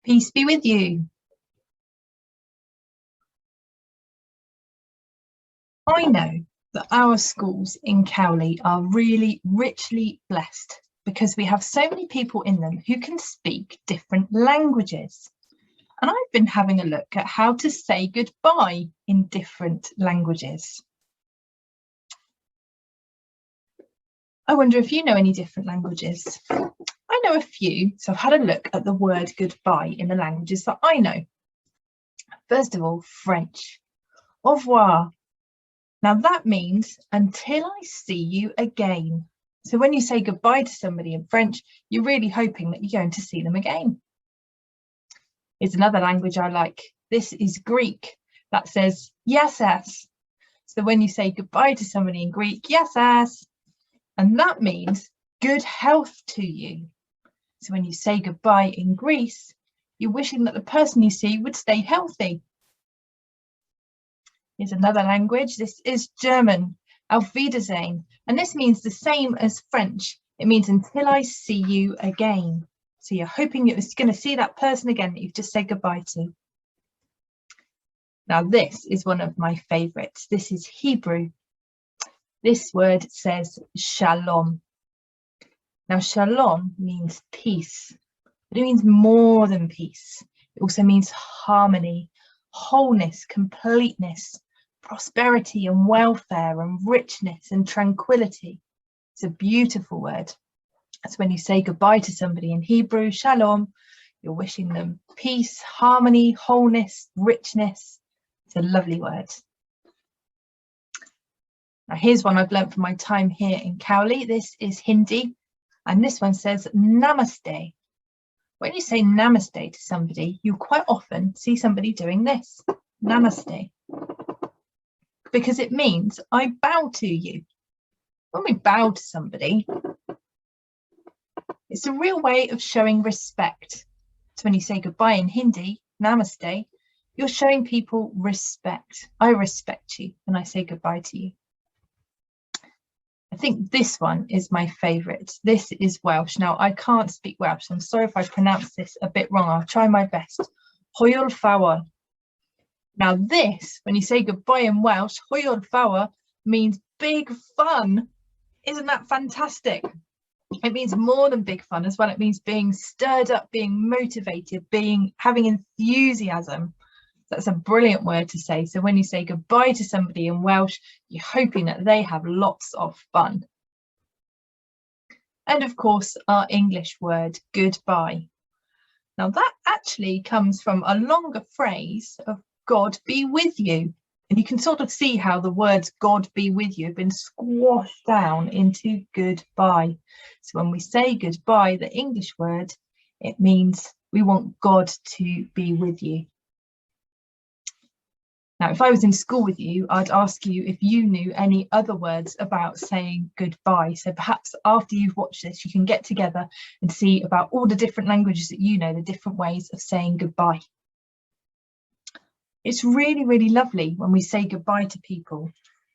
Peace be with you. I know that our schools in Cowley are really richly blessed because we have so many people in them who can speak different languages. And I've been having a look at how to say goodbye in different languages. I wonder if you know any different languages. I know a few, so I've had a look at the word goodbye in the languages that I know. First of all, French. Au revoir. Now that means until I see you again. So when you say goodbye to somebody in French, you're really hoping that you're going to see them again. Here's another language I like. This is Greek. That says yasas. So when you say goodbye to somebody in Greek, yasas. And that means good health to you. So when you say goodbye in Greece, you're wishing that the person you see would stay healthy. Here's another language. This is German, Auf Wiedersehen. And this means the same as French. It means until I see you again. So you're hoping you're going to see that person again that you've just said goodbye to. Now this is one of my favourites. This is Hebrew. This word says shalom. Now shalom means peace, but it means more than peace. It also means harmony, wholeness, completeness, prosperity and welfare and richness and tranquility. It's a beautiful word. That's when you say goodbye to somebody in Hebrew, shalom, you're wishing them peace, harmony, wholeness, richness. It's a lovely word. Now here's one I've learnt from my time here in Cowley. This is Hindi, and this one says namaste. When you say namaste to somebody, you quite often see somebody doing this, namaste, because it means I bow to you. When we bow to somebody, it's a real way of showing respect. So when you say goodbye in Hindi, namaste, you're showing people respect. I respect you when I say goodbye to you. I think this one is my favourite. This is Welsh. Now, I can't speak Welsh. I'm sorry if I pronounce this a bit wrong. I'll try my best. Hwyl fawr. Now this, when you say goodbye in Welsh, hwyl fawr means big fun. Isn't that fantastic? It means more than big fun as well. It means being stirred up, being motivated, having enthusiasm. That's a brilliant word to say. So when you say goodbye to somebody in Welsh, you're hoping that they have lots of fun. And of course, our English word, goodbye. Now that actually comes from a longer phrase of God be with you. And you can sort of see how the words God be with you have been squashed down into goodbye. So when we say goodbye, the English word, it means we want God to be with you. Now, if I was in school with you, I'd ask you if you knew any other words about saying goodbye. So perhaps after you've watched this, you can get together and see about all the different languages that you know, the different ways of saying goodbye. It's really, really lovely when we say goodbye to people,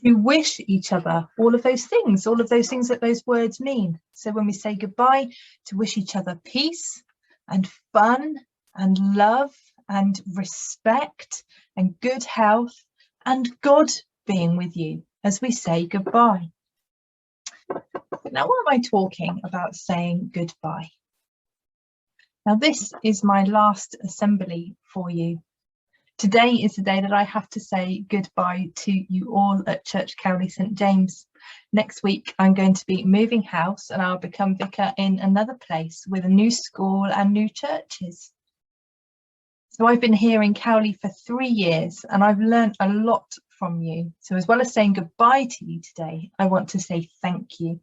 to wish each other all of those things that those words mean. So when we say goodbye, to wish each other peace and fun and love and respect and good health and God being with you as we say goodbye. Now, why am I talking about saying goodbye? Now, this is my last assembly for you. Today is the day that I have to say goodbye to you all at Church Cowley St James. Next week, I'm going to be moving house and I'll become vicar in another place with a new school and new churches. So I've been here in Cowley for 3 years and I've learned a lot from you. So as well as saying goodbye to you today, I want to say thank you.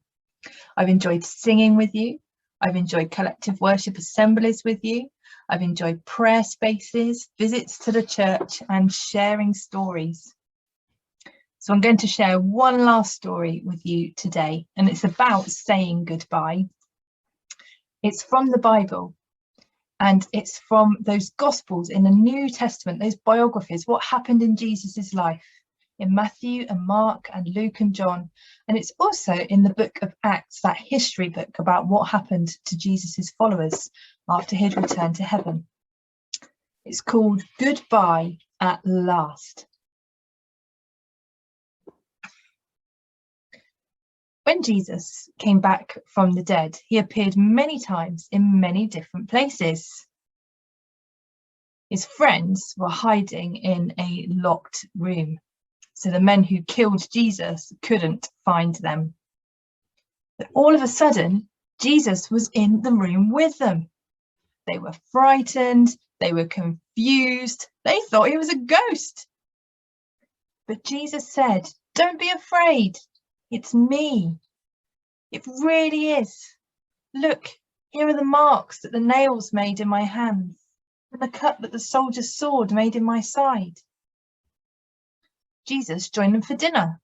I've enjoyed singing with you. I've enjoyed collective worship assemblies with you. I've enjoyed prayer spaces, visits to the church and sharing stories. So I'm going to share one last story with you today, and it's about saying goodbye. It's from the Bible. And it's from those Gospels in the New Testament, those biographies, what happened in Jesus's life in Matthew and Mark and Luke and John. And it's also in the book of Acts, that history book about what happened to Jesus's followers after he'd returned to heaven. It's called Goodbye at Last. When Jesus came back from the dead, he appeared many times in many different places. His friends were hiding in a locked room, so the men who killed Jesus couldn't find them. But all of a sudden, Jesus was in the room with them. They were frightened, they were confused, they thought he was a ghost. But Jesus said, "Don't be afraid, it's me. It really is. Look, here are the marks that the nails made in my hands, and the cut that the soldier's sword made in my side." Jesus joined them for dinner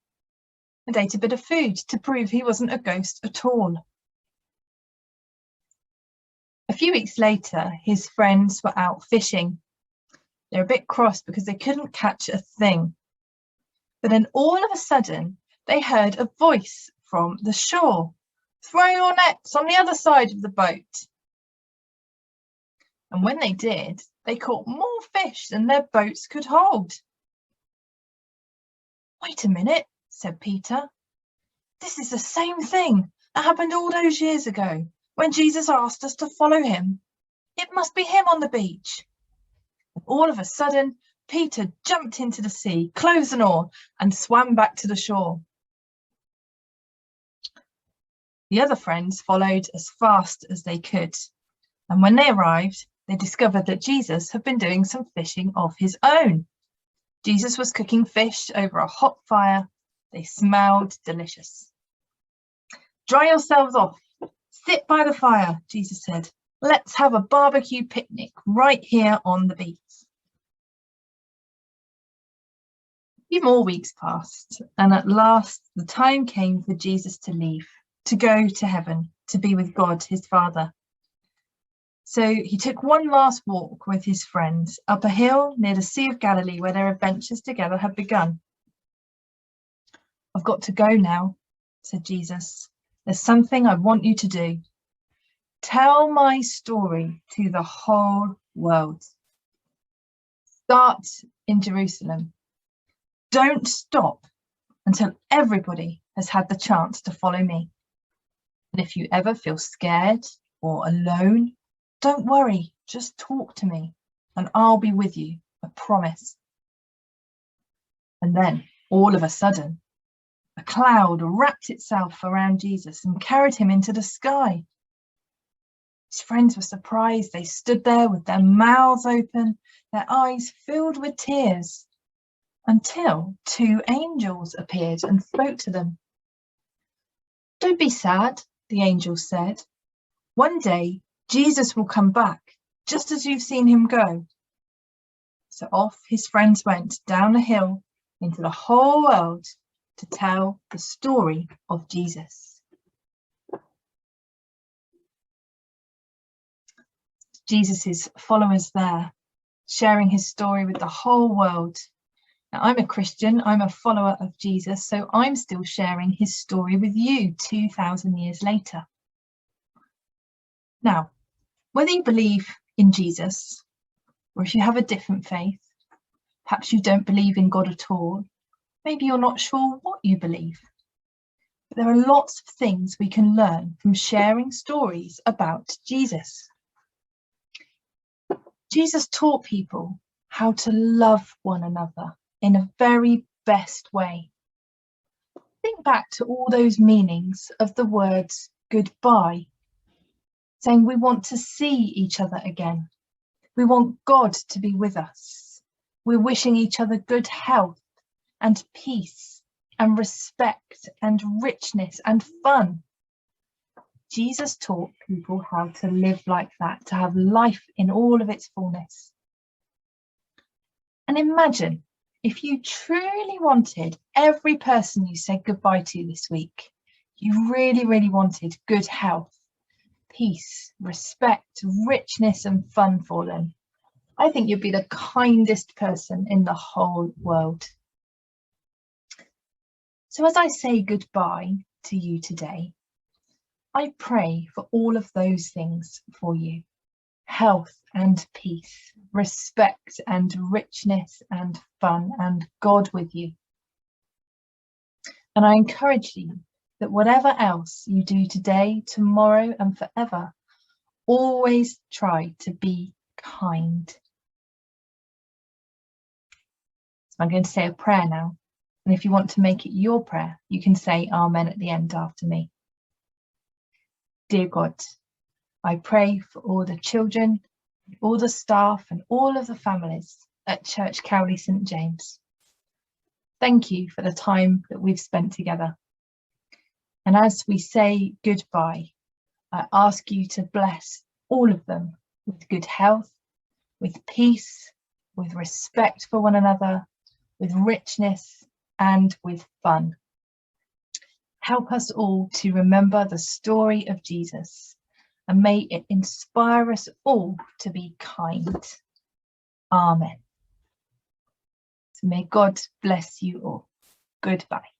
and ate a bit of food to prove he wasn't a ghost at all. A few weeks later, his friends were out fishing. They're a bit cross because they couldn't catch a thing. But then all of a sudden, they heard a voice from the shore. "Throw your nets on the other side of the boat." And when they did, they caught more fish than their boats could hold. "Wait a minute," said Peter. "This is the same thing that happened all those years ago when Jesus asked us to follow him. It must be him on the beach." And all of a sudden, Peter jumped into the sea, clothes and all, and swam back to the shore. The other friends followed as fast as they could, and when they arrived, they discovered that Jesus had been doing some fishing of his own. Jesus was cooking fish over a hot fire. They smelled delicious. "Dry yourselves off. Sit by the fire," Jesus said. "Let's have a barbecue picnic right here on the beach." A few more weeks passed, and at last the time came for Jesus to leave, to go to heaven, to be with God, his Father. So he took one last walk with his friends up a hill near the Sea of Galilee where their adventures together had begun. "I've got to go now," said Jesus. "There's something I want you to do. Tell my story to the whole world. Start in Jerusalem. Don't stop until everybody has had the chance to follow me. And if you ever feel scared or alone, don't worry, just talk to me and I'll be with you, I promise." And then, all of a sudden, a cloud wrapped itself around Jesus and carried him into the sky. His friends were surprised. They stood there with their mouths open, their eyes filled with tears, until two angels appeared and spoke to them. "Don't be sad," the angels said. "One day, Jesus will come back, just as you've seen him go." So off his friends went down the hill into the whole world to tell the story of Jesus. Jesus's followers there, sharing his story with the whole world. Now, I'm a Christian, I'm a follower of Jesus, so I'm still sharing his story with you 2,000 years later. Now, whether you believe in Jesus, or if you have a different faith, perhaps you don't believe in God at all, maybe you're not sure what you believe, but there are lots of things we can learn from sharing stories about Jesus. Jesus taught people how to love one another in a very best way. Think back to all those meanings of the words goodbye, saying we want to see each other again. We want God to be with us. We're wishing each other good health and peace and respect and richness and fun. Jesus taught people how to live like that, to have life in all of its fullness. And imagine if you truly wanted every person you said goodbye to this week, you really, really wanted good health, peace, respect, richness and fun for them. I think you'd be the kindest person in the whole world. So as I say goodbye to you today, I pray for all of those things for you. health and peace, respect and richness and fun, and God with you. And I encourage you that whatever else you do today, tomorrow, and forever, always try to be kind. So I'm going to say a prayer now. And if you want to make it your prayer, you can say Amen at the end after me. Dear God, I pray for all the children, all the staff, and all of the families at Church Cowley St James. Thank you for the time that we've spent together. And as we say goodbye, I ask you to bless all of them with good health, with peace, with respect for one another, with richness, and with fun. Help us all to remember the story of Jesus, and may it inspire us all to be kind. Amen. So may God bless you all. Goodbye.